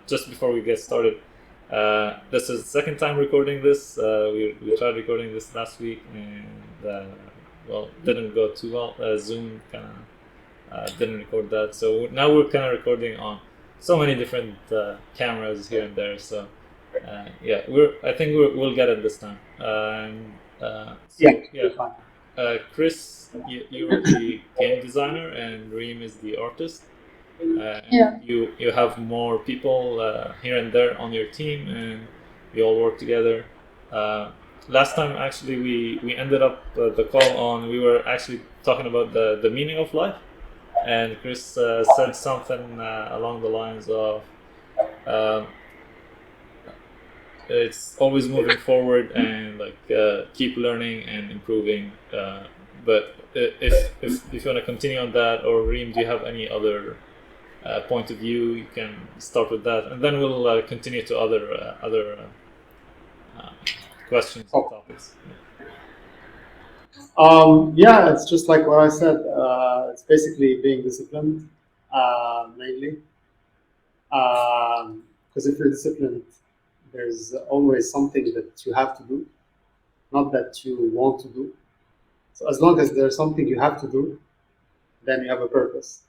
just before we get started, this is the second time recording this. We tried recording this last week and well, didn't go too well. Zoom kind of didn't record that, so now we're kind of recording on so many different cameras here and there. So yeah, I think we'll get it this time. Yeah, Yeah, fine. Chris, you're the game designer, and Reem is the artist. Yeah. And you have more people here and there on your team, and we all work together. Last time, actually, we ended up the call on. We were actually talking about the meaning of life, and Chris said something along the lines of. Um, it's always moving forward and keep learning and improving. But if you want to continue on that, or Reem, do you have any other point of view? You can start with that, and then we'll continue to other questions and topics. Yeah, it's just like what I said. It's basically being disciplined, mainly. Because if you're disciplined, there's always something that you have to do, not that you want to do. So as long as there's something you have to do, then you have a purpose.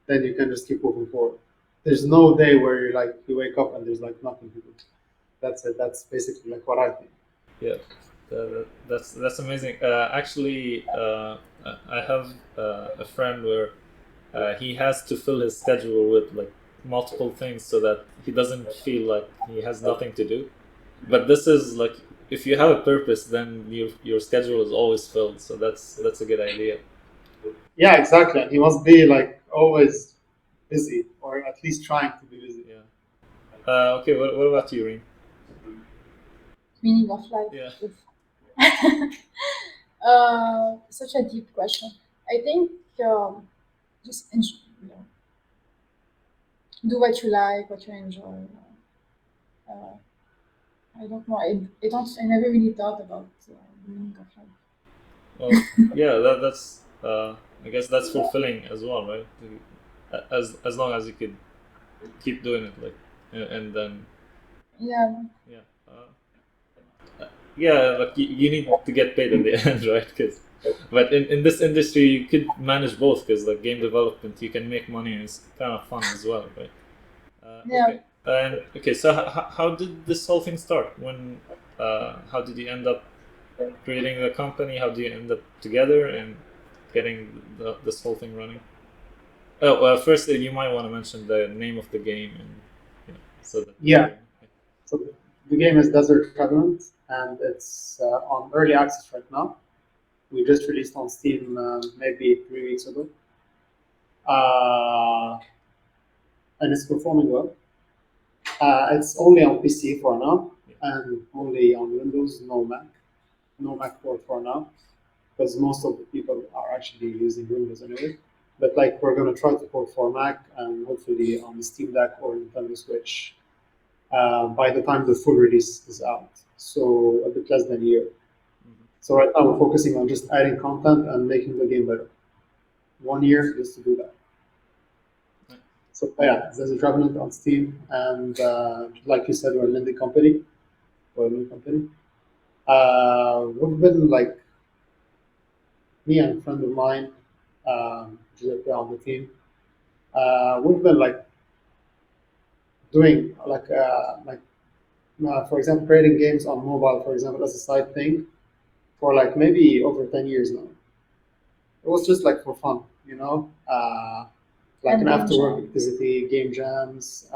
Then you can just keep moving forward. There's no day where you wake up and there's like nothing to do. That's it. That's basically like what I think. Yeah, that's amazing. Actually, I have a friend where he has to fill his schedule with like multiple things so that he doesn't feel like he has nothing to do. But this is like, if you have a purpose, then your schedule is always filled. So that's a good idea. Yeah, exactly. And he must be like always busy, or at least trying to be busy. Yeah. Okay. What about you, Reem? Meaning of life. Yeah. Such a deep question. I think just do what you like, what you enjoy. Uh, I don't know. I never really thought about the meaning of life. Well, yeah. That's. I guess that's fulfilling as well, right? As long as you could keep doing it, like, and then Yeah. yeah. Yeah, like you need to get paid in the end, right? But in this industry, you could manage both because like game development, you can make money and it's kind of fun as well, right? Yeah. Okay. And okay, so how did this whole thing start? How did you end up creating the company? How do you end up together and getting this whole thing running? Oh, first you might want to mention the name of the game and so that Yeah. So the game is Desert Revenant, and it's on early access right now. We just released on Steam maybe 3 weeks ago, and it's performing well. It's only on PC for now, and only on Windows, no Mac port for now, because most of the people are actually using Windows anyway. But like we're gonna try to port for Mac and hopefully on the Steam Deck or Nintendo Switch by the time the full release is out. So a bit less than a year. So right now we're focusing on just adding content and making the game better. 1 year just to do that. So yeah, there's a Revenant on Steam, and like you said, we're a lending company, or a new company. We've been like me and a friend of mine, Giuseppe on the team. We've been like doing for example, creating games on mobile, for example, as a side thing, for like maybe over 10 years now. It was just like for fun, like an after work activity, game jams.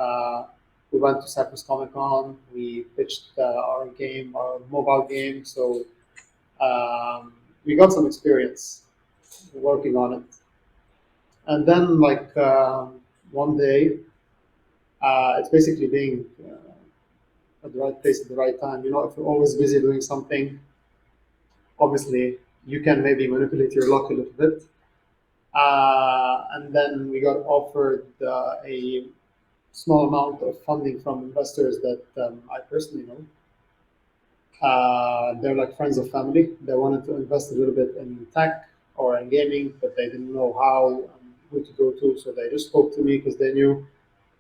We went to Cyprus Comic Con. We pitched our game, our mobile game. So we got some experience working on it. And then, like one day, it's basically being at the right place at the right time. If you're always busy doing something, obviously you can maybe manipulate your luck a little bit. And then we got offered a small amount of funding from investors that I personally know. They're like friends of family. They wanted to invest a little bit in tech or in gaming, but they didn't know how and who to go to. So they just spoke to me because they knew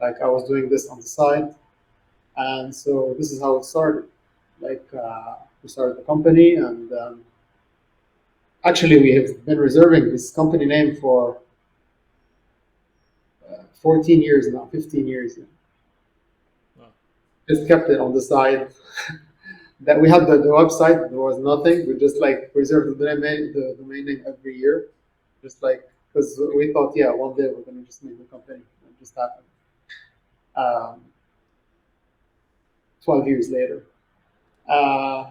like I was doing this on the side. And so this is how it started. Like we started the company, and actually we have been reserving this company name for 14 years now, 15 years now. Wow. Just kept it on the side. That we had the website, there was nothing. We just like reserved the domain name every year, just like because we thought, yeah, one day we're gonna just make the company. And it just happened. Um, 12 years later. Uh,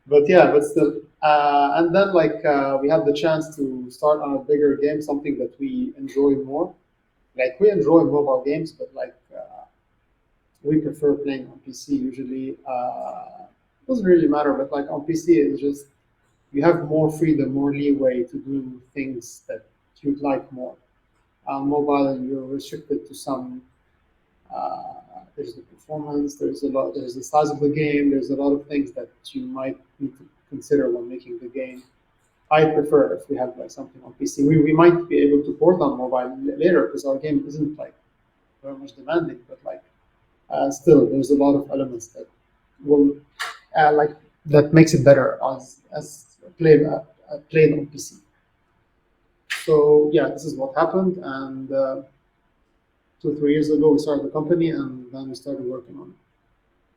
but yeah, but still. And then like we had the chance to start on a bigger game, something that we enjoy more. Like we enjoy mobile games, but like we prefer playing on PC usually. Doesn't really matter, but like on PC, it's just you have more freedom, more leeway to do things that you'd like more. On mobile, you're restricted to some. Uh, there's the performance. There's a lot. There's the size of the game. There's a lot of things that you might need to consider when making the game. I prefer if we have like something on PC. We might be able to port on mobile later because our game isn't like very much demanding, but like still there's a lot of elements that will like that makes it better as played on PC. So yeah, this is what happened, and 2 3 years ago we started the company, and then we started working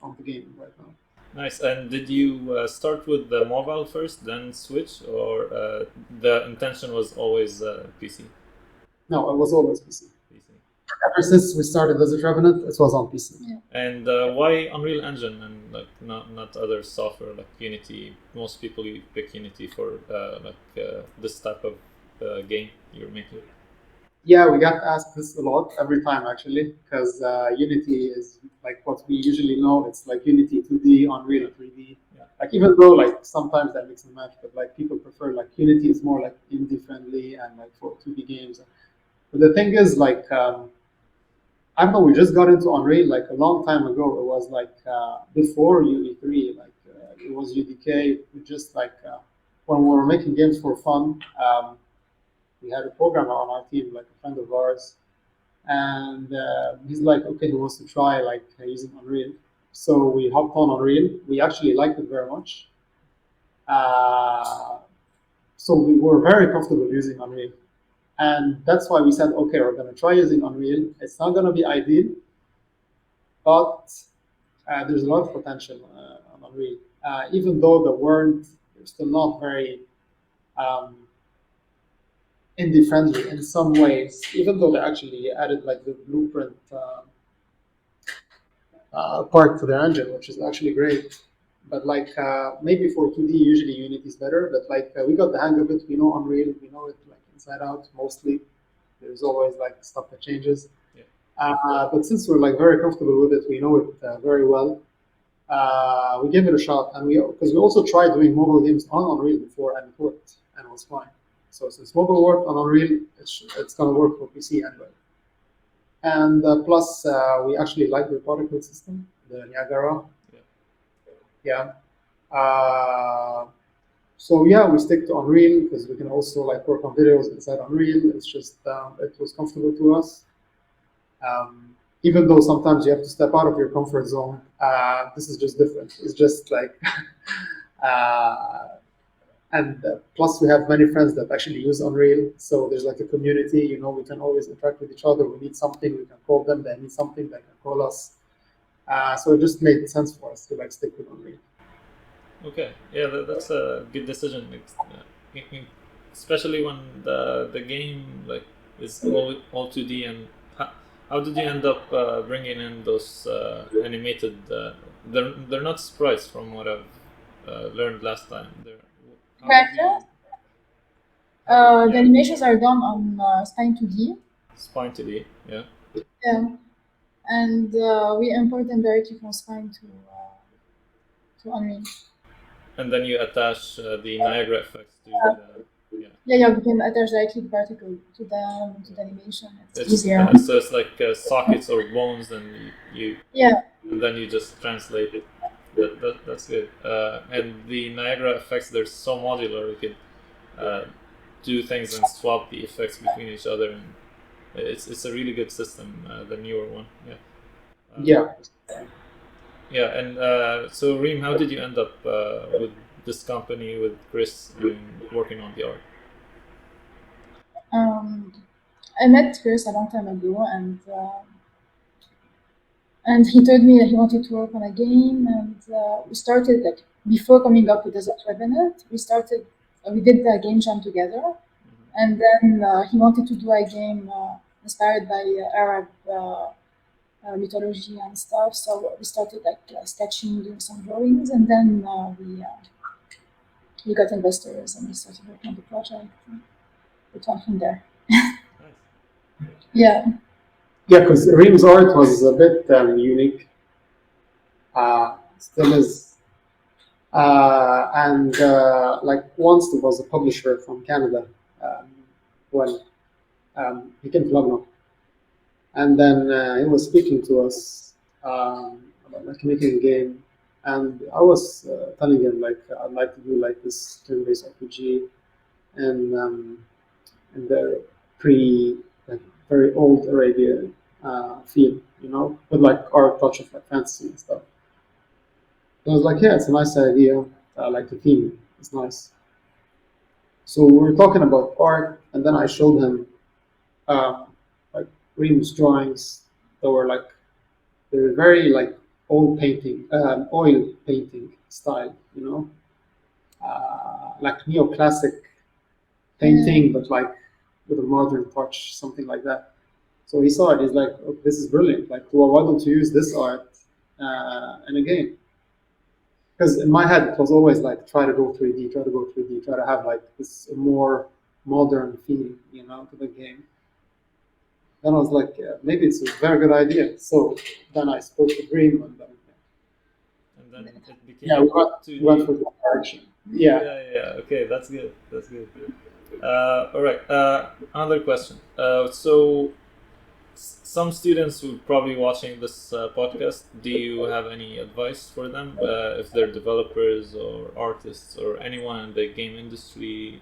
on the game right now. Nice. And did you start with the mobile first, then switch, or the intention was always PC? No, it was always PC. PC. Ever since we started as a Revenant, it was on PC. Yeah. And why Unreal Engine and like not other software like Unity? Most people pick Unity for this type of game you're making. Yeah, we got asked this a lot every time actually, because Unity is like what we usually know. It's like Unity 2D, Unreal 3D. Yeah. Like even though like sometimes that mix and match, but like people prefer like Unity is more like indie friendly and like for 2D games. But the thing is like I don't know. We just got into Unreal like a long time ago. It was like before UE3, like it was UDK. We just like when we were making games for fun. We had a programmer on our team, like a friend of ours, and he's like, okay, he wants to try like using Unreal. So we hopped on Unreal. We actually liked it very much. Uh, so we were very comfortable using Unreal. And that's why we said, okay, we're going to try using Unreal. It's not going to be ideal, but there's a lot of potential on Unreal. Even though the world is still not very um, indie friendly in some ways, even though they actually added like the blueprint part to their engine, which is actually great. But like maybe for 2D, usually Unity is better. But like we got the hang of it. We know Unreal. We know it like inside out mostly. There's always like stuff that changes. Yeah. But since we're like very comfortable with it, we know it very well. We gave it a shot, and because we also tried doing mobile games on Unreal before, and it worked, and it was fine. So since mobile worked on Unreal, it's gonna work for PC anyway. And plus, we actually like the particle system, the Niagara. Yeah. Yeah. So yeah, we stick to Unreal because we can also like work on videos inside Unreal. It's just it was comfortable to us. Even though sometimes you have to step out of your comfort zone, this is just different. It's just like, uh, and plus we have many friends that actually use Unreal. So there's like a community. You know, we can always interact with each other. We need something, we can call them. They need something, they can call us. So it just made sense for us to like stick with Unreal. Okay. Yeah, that's a good decision. Especially when the game like is all 2D. And how did you end up bringing in those animated? They're not sprites from what I've learned last time. Characters? The animations are done on Spine 2D. Spine 2D, yeah. Yeah. And we import them directly from Spine to Unreal. And then you attach the Niagara effects to Yeah, we can attach directly the particle to the animation. It's easier. So it's like sockets or bones, and and then you just translate it. That's good. And the Niagara effects, they're so modular. You could do things and swap the effects between each other, and it's a really good system. The newer one, yeah. Yeah. Yeah, and so Reem, how did you end up with this company with Chris doing working on the art? Um, I met Chris a long time ago, and he told me that he wanted to work on a game, and we started like before coming up with the Revenant. We did the game jam together, and then he wanted to do a game inspired by Arab mythology and stuff. So we started like sketching, doing some drawings, and then we got investors and we started working on the project. It went from there. Nice. Yeah. Yeah, because Reem's art was a bit unique. Still is. And like once there was a publisher from Canada, um, when he came to Lebanon, and then he was speaking to us about like making a game, and I was telling him like I'd like to do like this turn-based RPG, and in the pre like very old Arabia feel, with like our touch of like fantasy and stuff. So I was like, yeah, it's a nice idea. I like the theme. It's nice. So we were talking about art, and then I showed him um, like Reem's drawings that were like they were very like oil painting style, like neoclassic painting, but like with a modern touch, something like that. So he saw it. He's like, oh, "This is brilliant! Like, well, why don't you use this art in a game?" Because in my head, it was always like, try to go 3D, try to go 3D, try to have like this more modern feel, to the game. Then I was like, yeah, maybe it's a very good idea. So then I spoke to Dream, and then And then it became yeah, we went 2D. for that direction. Yeah. Yeah. Okay, that's good. That's good. All right. Another question. So some students who are probably watching this podcast, do you have any advice for them if they're developers or artists or anyone in the game industry?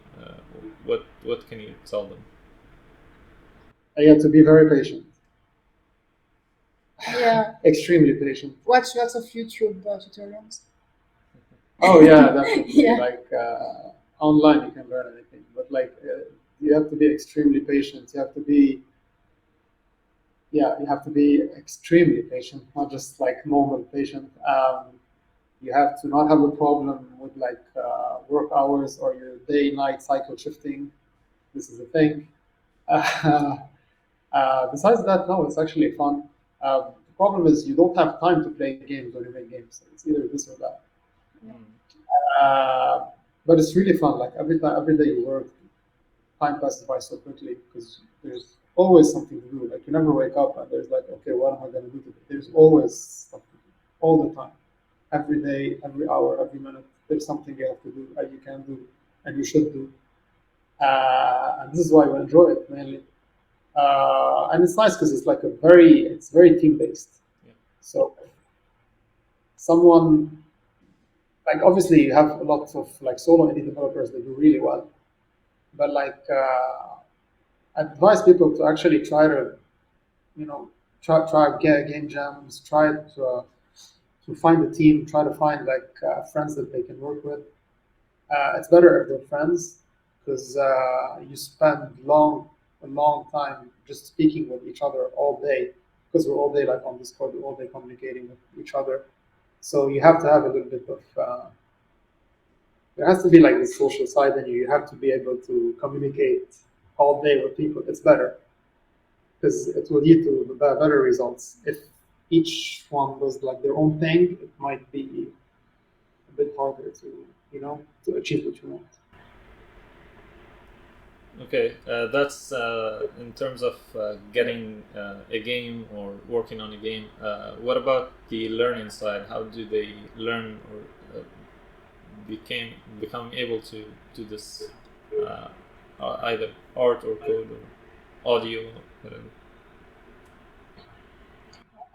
What can you tell them? I had to be very patient, Yeah. extremely patient. Watch lots of YouTube tutorials. Oh yeah, definitely. Yeah. Like online, you can learn anything, but like you have to be extremely patient. You have to be extremely patient, not just like normal patient. You have to not have a problem with like work hours or your day-night cycle shifting. This is a thing. Besides that, no, it's actually fun. The problem is you don't have time to play games when you make games. It's either this or that. Uh, but it's really fun. Like every day you work, time passes by so quickly because there's always something to do. Like you never wake up and there's like, okay, what am I going to do today? There's always stuff to do, all the time. Every day, every hour, every minute, there's something you have to do and you can do and you should do. And this is why we enjoy it mainly. And it's nice because it's very team based. Yeah. So someone like obviously you have a lot of like solo indie developers that do really well, but like I advise people to actually try to try get game jams, try to find a team, try to find like friends that they can work with. It's better if they're friends because you spend a long time just speaking with each other all day because we're all day like on Discord, we're all day communicating with each other. So you have to have a little bit of there has to be like the social side in you. You have to be able to communicate all day with people. It's better because it will lead to better results. If each one does like their own thing, it might be a bit harder to achieve what you want. Okay, that's in terms of getting a game or working on a game. What about the learning side? How do they learn or become able to do this either art or code or audio, whatever?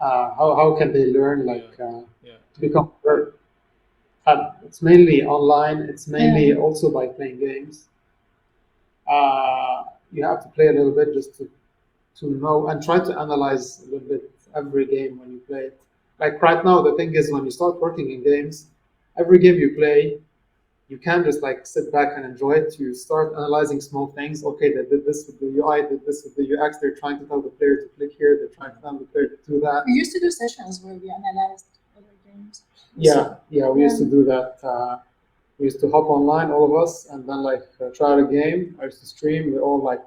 How can they learn Yeah. to become better? It's mainly online. It's mainly also by playing games. You have to play a little bit just to know and try to analyze a little bit every game when you play it. Like right now, the thing is when you start working in games, every game you play, you can't just like sit back and enjoy it. You start analyzing small things. Okay, they did this with the UI, did this with the UX. They're trying to tell the player to click here. They're trying to tell the player to do that. We used to do sessions where we analyzed other games. Yeah, we used to do that. We used to hop online, all of us, and then like try out a game. I used to stream. We all like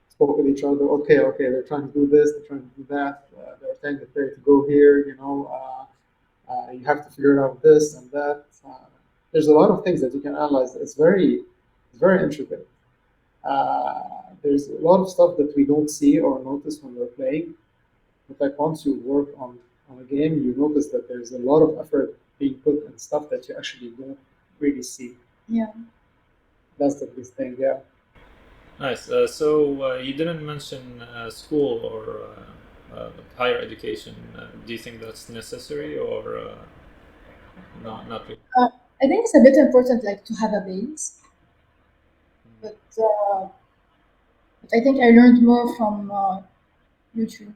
spoke with each other. Okay, they're trying to do this. They're trying to do that. They're telling the player to go here. You have to figure out this and that. There's a lot of things that you can analyze. It's very intricate. There's a lot of stuff that we don't see or notice when we're playing. But like once you work on a game, you notice that there's a lot of effort being put in stuff that you actually don't really see. Yeah. That's the big thing, yeah. Nice. So you didn't mention school or higher education. Do you think that's necessary or not really? I think it's a bit important, like to have a base, but I think I learned more from YouTube.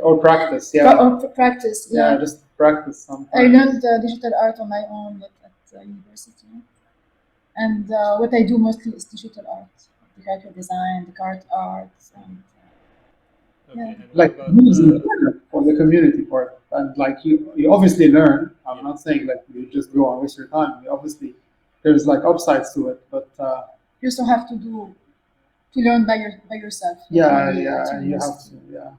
Or practice, yeah. Or practice, Yeah, yeah. just practice I sometimes. learned digital art on my own, like at university, and what I do mostly is digital art, the graphic design, the card art, and Okay. yeah. And what Like about for the community part. And like you obviously learn. I'm yeah. not saying like you just go and waste your time. You obviously there's like upsides to it, but you also have to learn by yourself. Not yeah, really at yeah, you have university. to, yeah.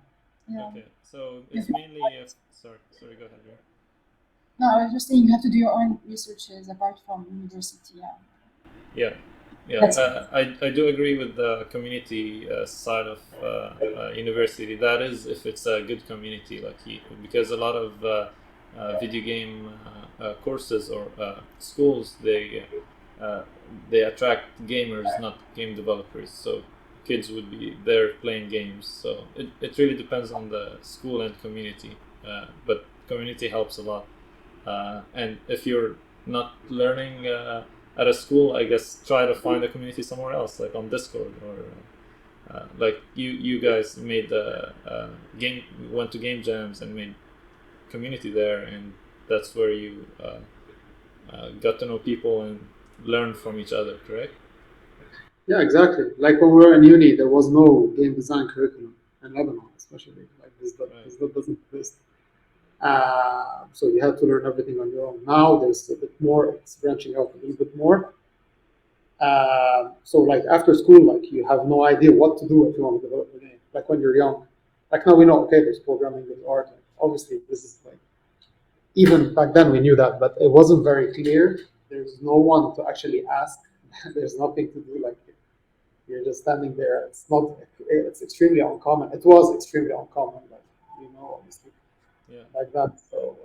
Yeah. Okay. So it's Yeah. mainly sorry, go ahead. Ray. No, I was just saying you have to do your own researches apart from university. Yeah. Yeah, That's I do agree with the community side of university. That is, if it's a good community, because a lot of video game courses or schools, they attract gamers, not game developers. So kids would be there playing games. So it really depends on the school and community. But community helps a lot. And if you're not learning at a school, I guess try to find a community somewhere else, like on Discord or like you guys made game, went to game jams and made community there, and that's where you got to know people and learn from each other, correct? Yeah, exactly. Like when we were in uni, there was no game design curriculum in Lebanon, especially. Like this that doesn't exist. So you had to learn everything on your own. Now there's a bit more. It's branching out a little bit more. So like after school, like you have no idea what to do if you want to develop a game. Like when you're young, like now we know. Okay, there's programming, there's art. Like, obviously, this is like even back then we knew that, but it wasn't very clear. There's no one to actually ask. There's nothing to do. Like you're just standing there. It's not. It's extremely uncommon. It was extremely uncommon. Like obviously Yeah. like that. So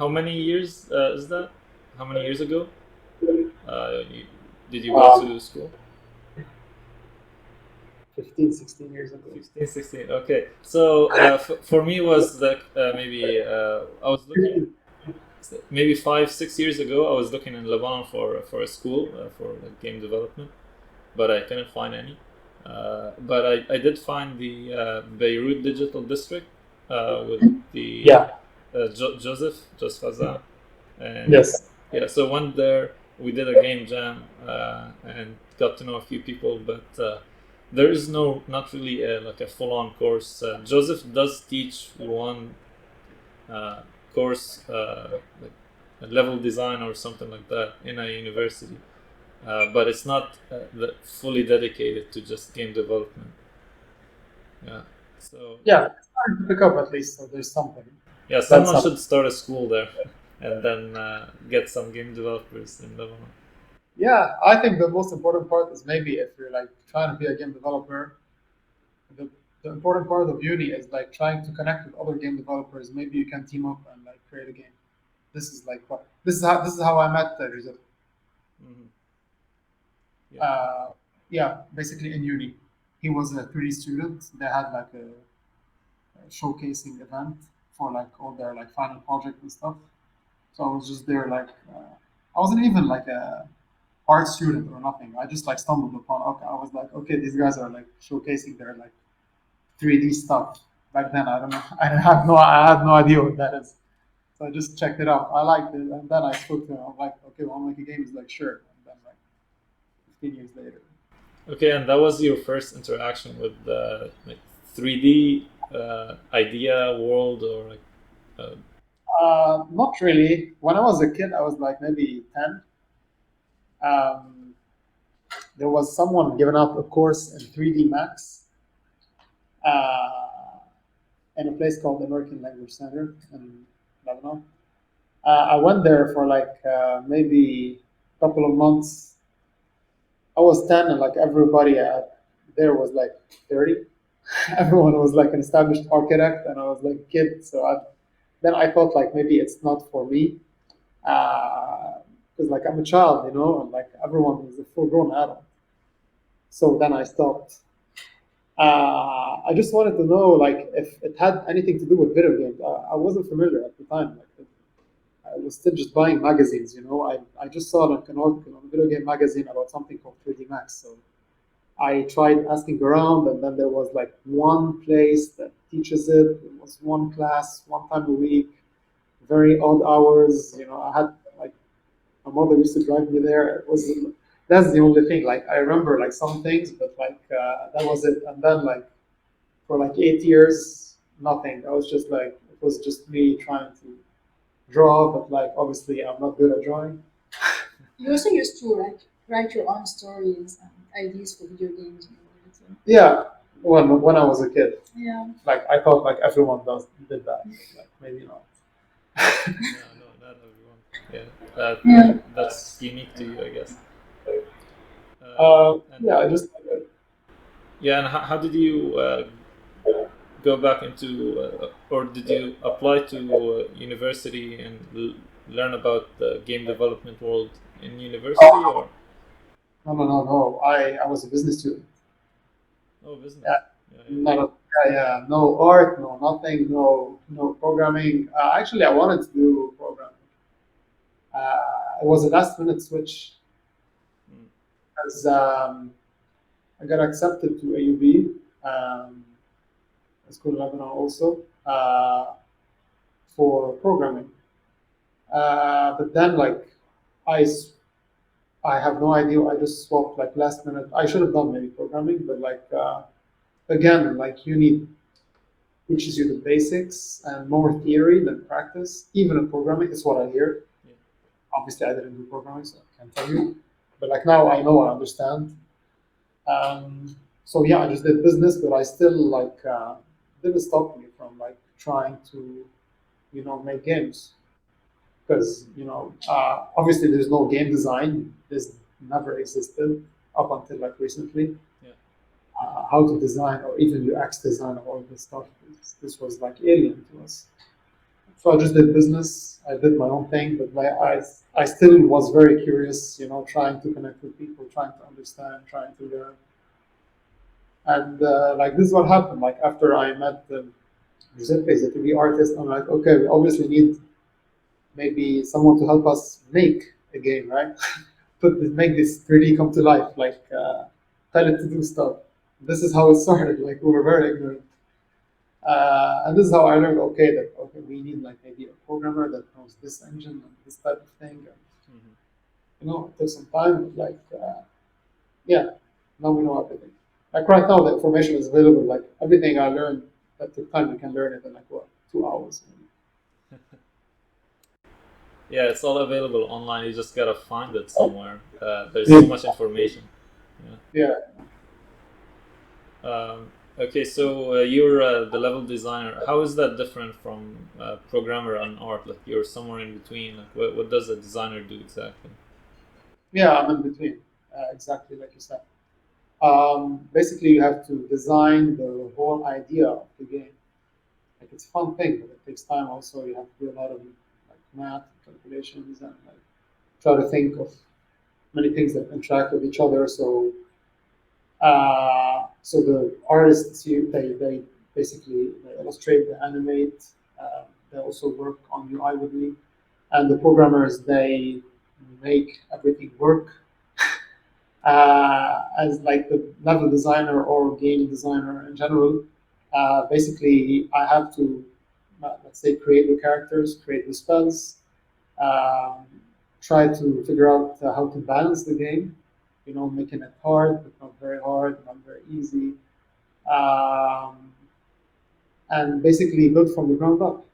How many years is that? How many years ago did you go to school? 15, 16 years ago. 15, 16. Okay. So for me was that maybe I was looking maybe 5, 6 years ago. I was looking in Lebanon for a school for like, game development, but I couldn't find any. But I did find the Beirut Digital District with the Joseph Hazan. And Yes. yeah, so went there. We did a game jam and got to know a few people, but there is not really like a full-on course. Joseph does teach one course, like a level design or something like that in a university, but it's not fully dedicated to just game development. Yeah. So Yeah, it's hard to pick up at least. So there's something. yeah, someone should start a school there, and then get some game developers in Lebanon. Yeah, I think the most important part is maybe if you're like trying to be a game developer, the important part of uni is like trying to connect with other game developers. Maybe you can team up and like create a game. This is like what this is how I met Rizal. Mm-hmm. Yeah, basically in uni, he was a 3D student. They had like a showcasing event for like all their like final project and stuff. So I was just there like I wasn't even like a art student or nothing. I just like stumbled upon. Okay, I was like, okay, these guys are like showcasing their like 3D stuff. back then I don't know. I had no idea what that is. So I just checked it out. I liked it, and then I spoke to him. I'm like, okay, well, I'll make a game. He's like, sure. And then like 15 years later. Okay, and that was your first interaction with like 3D idea world, or like uh, Not really. When I was a kid, I was like maybe 10. Um, there was someone giving out a course in 3D Max uh, in a place called the American Language Center in Lebanon. I went there for like maybe a couple of months. I was 10, and like everybody there was like 30. Everyone was like an established architect, and I was like a kid. Then I thought like maybe it's not for me. Because like I'm a child, and like everyone is a full-grown adult. So then I stopped. I just wanted to know like if it had anything to do with video games. I wasn't familiar at the time. Like I was still just buying magazines. I just saw like an article on a video game magazine about something called 3D Max. So I tried asking around, and then there was like one place that teaches it. It was one class, one time a week, very odd hours. I had like my mother used to drive me there. That's the only thing. Like I remember like some things, but like that was it. And then like for like 8 years, nothing. I was just like it was just me trying to draw, but like obviously I'm not good at drawing. You also used to write your own stories and ideas for video games and everything. Yeah, when I was a kid, Yeah. like I thought like everyone did that, but, like maybe not. no, no, not everyone. Yeah, Yeah. that's unique to you, I guess. And Yeah, I just yeah, and how did you go back into, or did you apply to university and learn about the game development world in university, or no. I was a business student. oh, business? Yeah, Yeah, yeah. yeah. No art, no nothing, no programming. Actually, I wanted to do programming. It was a last minute switch Mm. as I got accepted to AUB, School of Lebanon also, for programming. But then like I, s- I have no idea. I just swapped like last minute. I should have done maybe programming, but like again, like uni teaches you the basics and more theory than practice. Even in programming, is what I hear. Yeah. Obviously, I didn't do programming, so I can't tell you. But like now, I know, I understand. So yeah, I just did business, but I still like didn't stop me from like trying to make games because obviously there's no game design. This never existed up until like recently. Yeah. How to design or even UX design or all this stuff. This was like alien to us. So I just did business. I did my own thing, but I still was very curious, trying to connect with people, trying to understand, trying to learn. And like this is what happened. Like after I met Giuseppe, the 3D artist, I'm like, okay, we obviously need maybe someone to help us make a game, right? Make this 3D come to life, like tell it to do stuff. This is how it started. Like we were very ignorant. And this is how I learned. Okay, we need like maybe a programmer that knows this engine and this type of thing. And, Mhm. it took some time. But like, yeah, now we know everything. Like right now, the information is available. Like everything I learned that took time, you can learn it in like what 2 hours. Yeah, it's all available online. You just gotta find it somewhere. There's Yeah. so much information. Yeah. Okay, so you're the level designer. How is that different from programmer and art? Like you're somewhere in between. Like what does a designer do exactly? Yeah, I'm in between. Exactly like you said. Basically, you have to design the whole idea of the game. Like it's a fun thing, but it takes time. Also, you have to do a lot of like math calculations and like try to think of many things that interact with each other. So the artists they basically they illustrate, they animate. They also work on UI with me, and the programmers they make everything work. As like the level designer or game designer in general, Basically, I have to, let's say, create the characters, create the spells, um, try to figure out how to balance the game, making it hard, but not very hard, not very easy, um, and basically build from the ground up.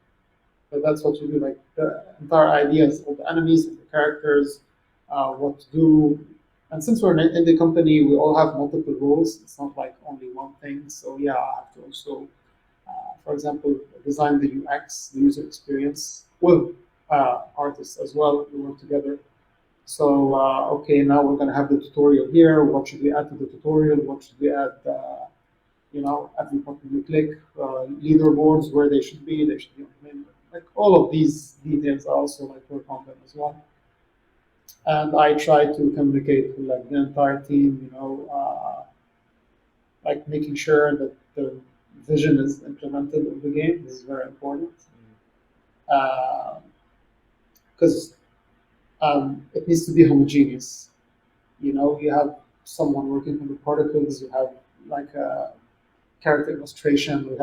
So that's what you do. Like the entire idea is all the enemies, the characters, what to do. And since we're in the company, we all have multiple roles. It's not like only one thing. So yeah, I have to also, for example, design the UX, the user experience, with artists as well. We work together. So okay, now we're gonna have the tutorial here. What should we add to the tutorial? What should we add? Every button you click, leaderboards where they should be. They should be on the main. Like all of these details are also like work on them as well. And I try to communicate with like the entire team. Like making sure that the vision is implemented in the game. This is very important because it needs to be homogeneous. You have someone working on the particles. You have like a character illustration.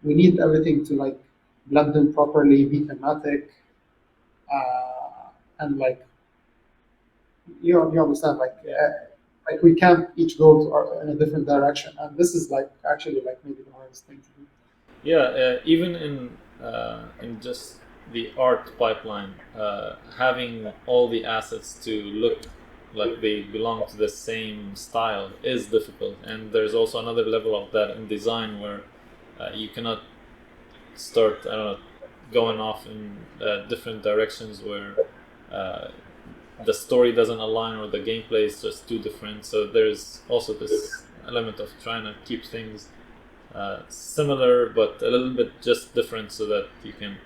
We need everything to like blend in properly, be thematic, and like you understand like we can't each go in a different direction, and this is like actually like maybe the hardest thing to do. Yeah, even in just the art pipeline, having all the assets to look like they belong to the same style is difficult, and there's also another level of that in design where you cannot start, I don't know, going off in different directions where the story doesn't align or the gameplay is just too different. So there's also this element of trying to keep things similar but a little bit just different, so that you can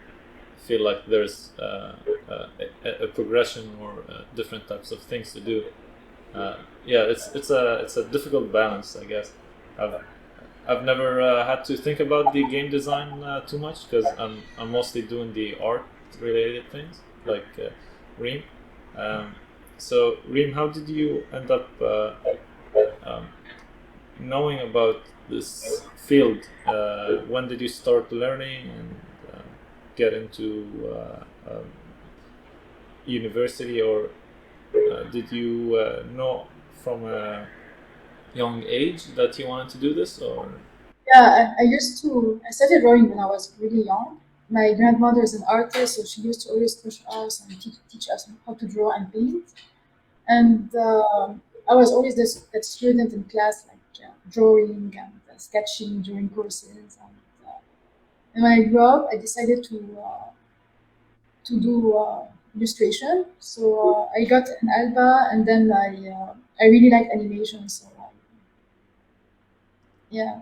feel like there's a progression or different types of things to do. Yeah, it's a difficult balance, I guess. I've never had to think about the game design too much because I'm mostly doing the art related things like Reem. So Reem, how did you end up um, knowing about this field? When did you start learning and get into university, or did you know from a young age that you wanted to do this, or? Yeah, I started drawing when I was really young. My grandmother is an artist, so she used to always push us and teach us how to draw and paint. And I was always that student in class, like drawing and sketching during courses. And when I grew up, I decided to do illustration. So I got an Alba, and then I really liked animation. So yeah,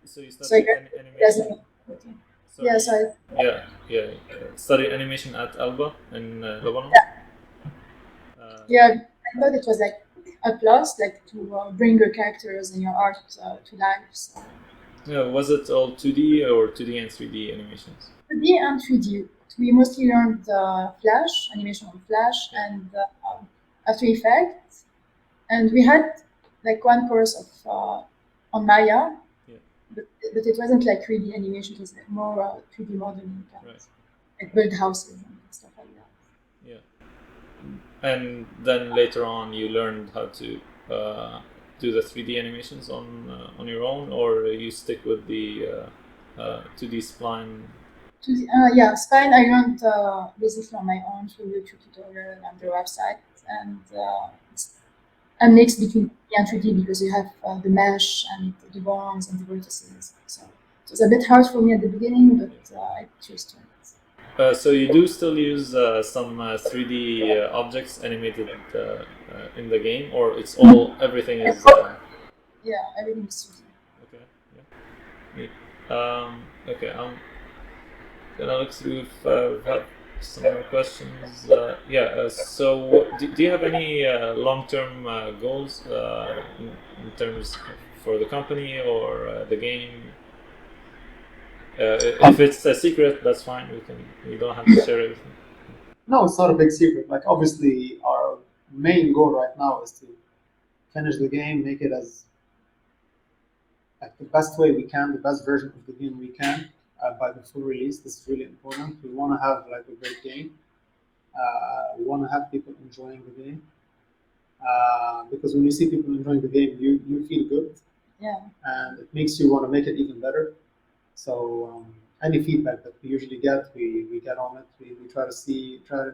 So you so I studied got it as animation. yeah. Sorry. Yeah, yeah. Studied animation at Alba in Lebanon. Yeah, I thought it was like a plus, like to bring your characters and your art to life. So Yeah, was it all 2D or 2D and 3D animations? 2D and 3D. We mostly learned Flash, animation on Flash, Yeah. and After Effects. And we had like one course of on Maya, Yeah. but it wasn't like 3D animation. It was like more 3D modeling, Right. like build houses and stuff like that. Yeah. And then later on, you learned how to do the 3D animations on your own, or you stick with the 2D spline. Yeah, Spine I learned basically on my own through YouTube tutorial and their website, and it's a mix between 3D and 3D because you have the mesh and the bonds and the vertices. So it was a bit hard for me at the beginning, but I chose to it. So you do still use some 3D objects animated in the game, or it's all everything is Yeah, everything is 3D. okay? Yeah. Neat. Okay, I'm gonna look through if we have some more questions. So do you have any long-term goals in terms for the company or the game? If it's a secret, that's fine. You don't have to share everything. No, it's not a big secret. Like obviously, our main goal right now is to finish the game, make it like the best way we can, the best version of the game we can by the full release. This is really important. We want to have like a great game. We want to have people enjoying the game because when you see people enjoying the game, you feel good, Yeah. and it makes you want to make it even better. So any feedback that we usually get, we get on it. We try to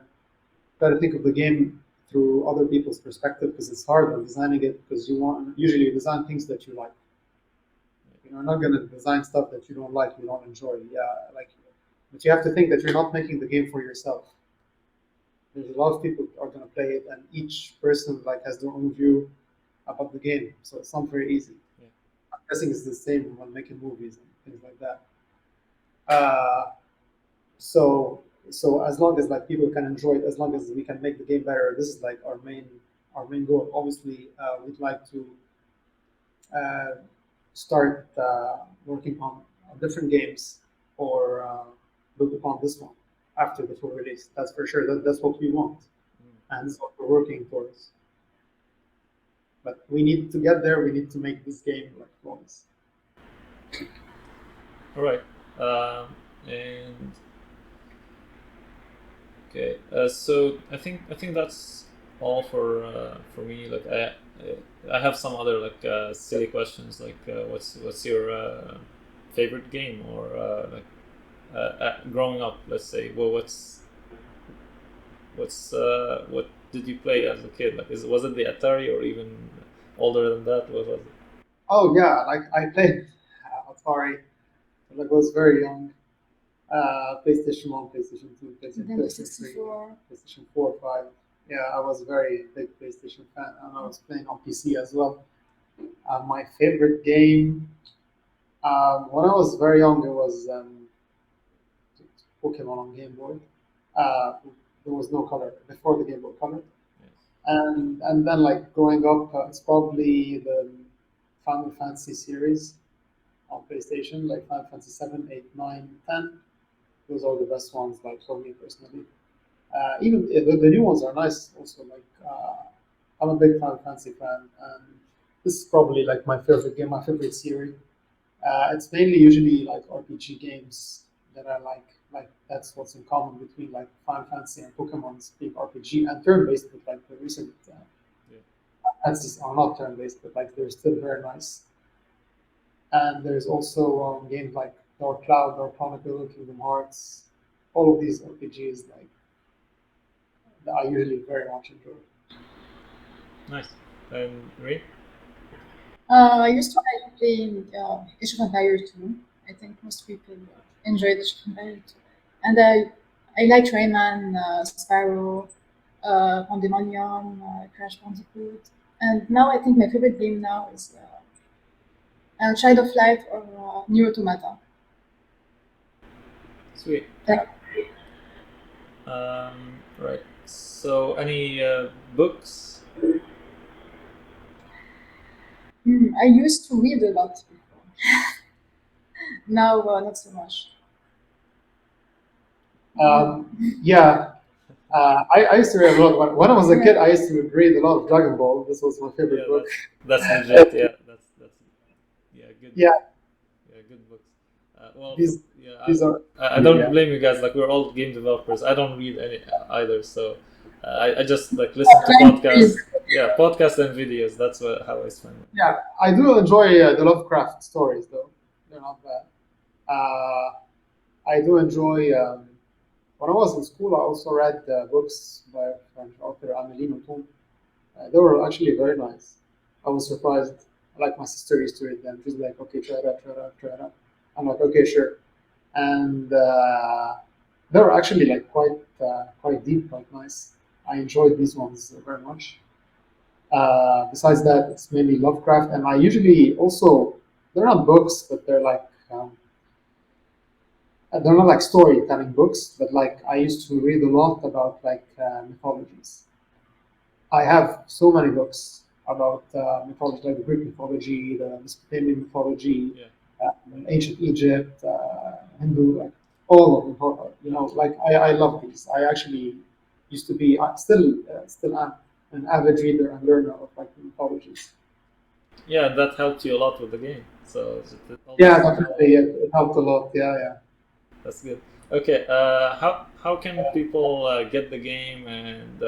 try to think of the game through other people's perspective because it's hard when designing it because you want usually you design things that you like. You're not going to design stuff that you don't like, you don't enjoy. Yeah, like, but you have to think that you're not making the game for yourself. There's a lot of people are going to play it, and each person like has their own view about the game, so it's not very easy. Yeah. I'm guessing it's the same when making movies and things like that. Uh, so so as long as like people can enjoy it, as long as we can make the game better, this is like our main goal. Obviously, we'd like to uh, start working on different games or build upon this one after the full release. That's for sure. That's what we want, and that's what we're working towards. But we need to get there. We need to make this game like flawless. All right. And okay. So I think that's all for me. Like I have some other like silly questions. Like what's your favorite game or like growing up? Let's say. Well, what did you play as a kid? Like was it the Atari or even older than that? What was it? Oh yeah, like I played Atari when I was very young. PlayStation 1, PlayStation 2, PlayStation, Nintendo PlayStation 3, 64. PlayStation 4, 5. Yeah, I was a very big PlayStation fan, and I was playing on PC as well. My favorite game, when I was very young, it was Pokemon on Game Boy. Uh, there was no color before the Game Boy Color, Yes. and then like growing up, it's probably the Final Fantasy series on PlayStation, like Final Fantasy 7, 8, 9, 10. Those are the best ones, like for me personally. Even the new ones are nice. Also, like I'm a big Final Fantasy fan, and this is probably like my favorite game, my favorite series. It's mainly usually like RPG games that I like. Like that's what's in common between like Final Fantasy and Pokemon's big RPG and turn-based, but like the recent Yeah. fantasies are not turn-based, but like they're still very nice. And there's also games like Dark Cloud, Dark Chronicle, Kingdom Hearts. All of these RPGs like that I usually very much enjoy. Nice. And Ray? I used to like playing Age of Empire 2. I think most people enjoyed Age of Empire 2. And I like Rayman, Sparrow, Pandemonium, Crash Bandicoot. And now I think my favorite game now is Child of Light or New Automata. Sweet. Yeah. Right. So, any books? I used to read a lot before. Now, not so much. Yeah, I used to read a lot. When I was a Yeah. kid, I used to read a lot of Dragon Ball. This was my favorite Yeah, book. that's legit. Yeah, that's yeah, good. Yeah, Yeah, good books. Well, these yeah, these are I don't yeah. blame you guys. Like we're all game developers. I don't read any either, so I just like listen to Trying to read. podcasts. Yeah, podcasts and videos. That's how I spend it. Yeah, I do enjoy the Lovecraft stories though. They're not bad. I do enjoy. When I was in school, I also read books by French author Amélie Nothomb. They were actually very nice. I was surprised. Like my sister used to read them. She's like, "Okay, try that, try that, try that." I'm like, "Okay, sure." And they were actually like quite deep, quite nice. I enjoyed these ones very much. Besides that, it's mainly Lovecraft, and I usually also they're not books, but they're not like storytelling books, but like I used to read a lot about like mythologies. I have so many books about mythology, like the Greek mythology, the Mesopotamian mythology, Yeah. ancient Egypt, Hindu, like all of them. You know, like I love these. I actually used to be, still am an avid reader and learner of like mythologies. Yeah, that helped you a lot with the game. So it almost Yeah, definitely. It helped a lot. Yeah. That's good. Okay, how can people get the game, and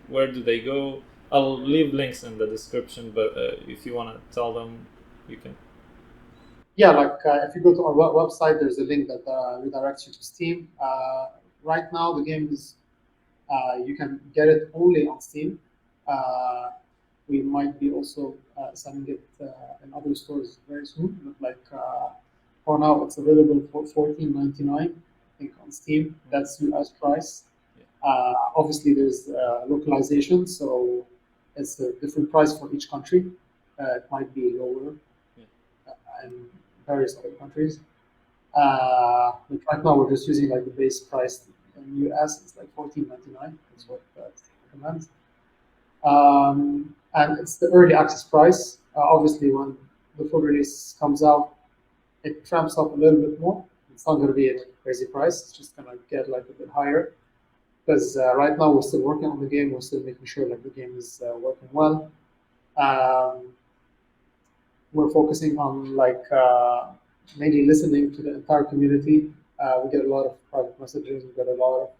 where do they go? I'll leave links in the description, but if you want to tell them, you can. Yeah, like if you go to our website, there's a link that redirects you to Steam. Right now, the game is you can get it only on Steam. Uh, we might be also selling it in other stores very soon. But like for now, it's available for 14.99, I think, on Steam. That's US price. Obviously, there's localization, so it's a different price for each country. It might be lower in various other countries. But right now, we're just using like the base price in US. It's like 14.99. That's what Steam recommends. And it's the early access price. Obviously, when the full release comes out, it tramps up a little bit more. It's not going to be a crazy price. It's just going to get like a bit higher because right now we're still working on the game. We're still making sure like the game is working well. Um, we're focusing on like mainly listening to the entire community. We get a lot of private messages. We get a lot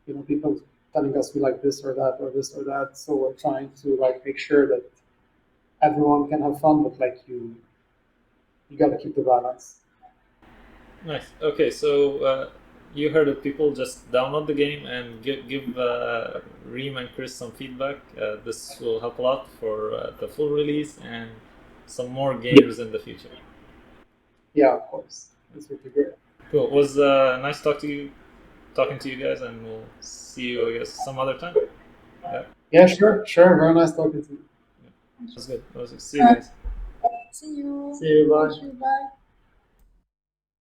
of people telling us we like this or that or this or that. So we're trying to like make sure that everyone can have fun, but like you got to keep the balance. Nice. Okay, so you heard it, people. Just download the game and give Reem and Chris some feedback. This will help a lot for the full release and some more games in the future. Yeah, of course. This would be great. Cool. It was nice talking to you guys, and we'll see you, I guess, some other time. Yeah, sure. Very nice talking to you. That was good. See you guys. See you. See you. Bye. Thank you. Bye.